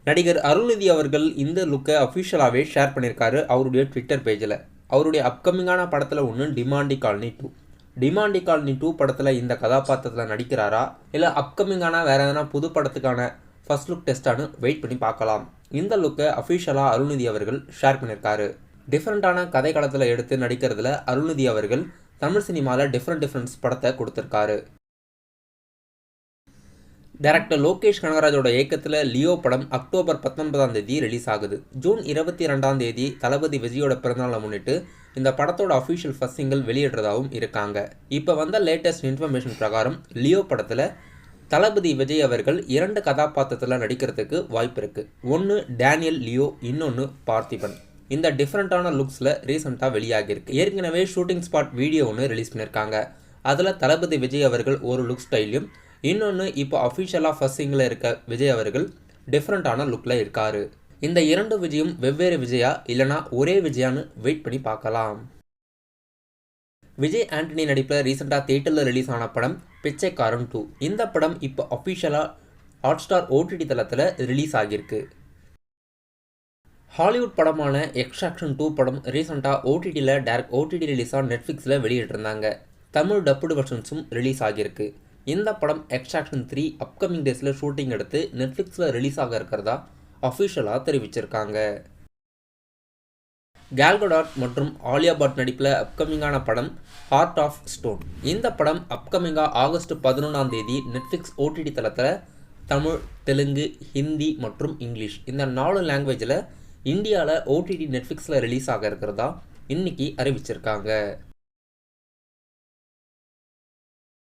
நடிகர் அருள்நிதி அவர்கள் இந்த லுக்கை அஃபிஷியலாகவே ஷேர் பண்ணியிருக்காரு அவருடைய ட்விட்டர் பேஜில். அவருடைய அப்கமிங்கான படத்தில் ஒன்று டிமாண்டி காலனி 2. டிமாண்டி காலனி 2 படத்தில் இந்த கதாபாத்திரத்தில் நடிக்கிறாரா இல்லை அப்கமிங்கான வேறு எதனா புது படத்துக்கான ஃபர்ஸ்ட் லுக் டெஸ்ட்டானு வெயிட் பண்ணி பார்க்கலாம். இந்த லுக்கை அஃபிஷியலாக அருள்நிதி அவர்கள் ஷேர் பண்ணியிருக்காரு. டிஃப்ரெண்ட்டான கதை களத்தில் எடுத்து நடிக்கிறதுல அருள்நிதி அவர்கள் தமிழ் சினிமாவில் டிஃப்ரெண்ட் படத்தை கொடுத்துருக்காரு. டைரக்டர் லோகேஷ் கனகராஜோட இயக்கத்தில் லியோ படம் அக்டோபர் 19 ரிலீஸ் ஆகுது. ஜூன் 22 தளபதி விஜயோட பிறந்தநாளை முன்னிட்டு இந்த படத்தோட அஃபிஷியல் ஃபர்ஸ்ட் சிங்கிள் வெளியிடுறதாகவும் இருக்காங்க. இப்போ வந்த லேட்டஸ்ட் இன்ஃபர்மேஷன் பிரகாரம் லியோ படத்தில் தளபதி விஜய் அவர்கள் 2 கதாபாத்திரத்தில் நடிக்கிறதுக்கு வாய்ப்பு இருக்குது. ஒன்று டேனியல் லியோ, இன்னொன்று பார்த்திபன். இந்த டிஃப்ரெண்ட்டான லுக்ஸில் ரீசெண்டாக வெளியாகிருக்கு. ஏற்கனவே ஷூட்டிங் ஸ்பாட் வீடியோ ஒன்று ரிலீஸ் பண்ணியிருக்காங்க. அதில் தளபதி விஜய் அவர்கள் ஒரு லுக் ஸ்டைலையும், இன்னொன்று இப்போ அஃபிஷியலாக ஃபர்ஸ்ட் சிங்கில் இருக்க விஜய் அவர்கள் டிஃப்ரெண்ட்டான லுக்கில் இருக்கார். இந்த 2 விஜயும் வெவ்வேறு விஜயா இல்லைனா ஒரே விஜயான்னு வெயிட் பண்ணி பார்க்கலாம். விஜய் ஆண்டனி நடிப்பில் ரீசெண்டாக தியேட்டரில் ரிலீஸ் ஆன படம் பிச்சைக்காரன் 2. இந்த படம் இப்போ அஃபிஷியலாக ஹாட்ஸ்டார் OTT தளத்தில் ரிலீஸ் ஆகியிருக்கு. ஹாலிவுட் படமான எக்ஸ்ட்ராக்ஷன் 2 படம் ரீசெண்டாக OTTயில் டைரக்ட் OTT ரிலீஸாக நெட்ஃப்ளிக்ஸில் வெளியிட்டிருந்தாங்க. தமிழ் டப்புடு வெர்ஷன்ஸும் ரிலீஸ் ஆகியிருக்கு. இந்த படம் எக்ஸ்ட்ராக்ஷன் 3 அப்கமிங் டேஸில் ஷூட்டிங் எடுத்து நெட்ஃப்ளிக்ஸில் ரிலீஸ் ஆக இருக்கிறதா அஃபிஷியலாக தெரிவிச்சிருக்காங்க. கேல் கடாட் மற்றும் ஆலியா பட் நடிப்பில் அப்கமிங்கான படம் ஹார்ட் ஆஃப் ஸ்டோன். இந்த படம் அப்கமிங்காக ஆகஸ்ட் 11 நெட்ஃப்ளிக்ஸ் OTT தளத்தில் தமிழ், தெலுங்கு, ஹிந்தி மற்றும் இங்கிலீஷ் இந்த 4 லாங்குவேஜில் இந்தியாவில் OTT நெட்ஃப்ளிக்ஸில் ரிலீஸ் ஆக இருக்கிறதா இன்னைக்கு அறிவிச்சிருக்காங்க.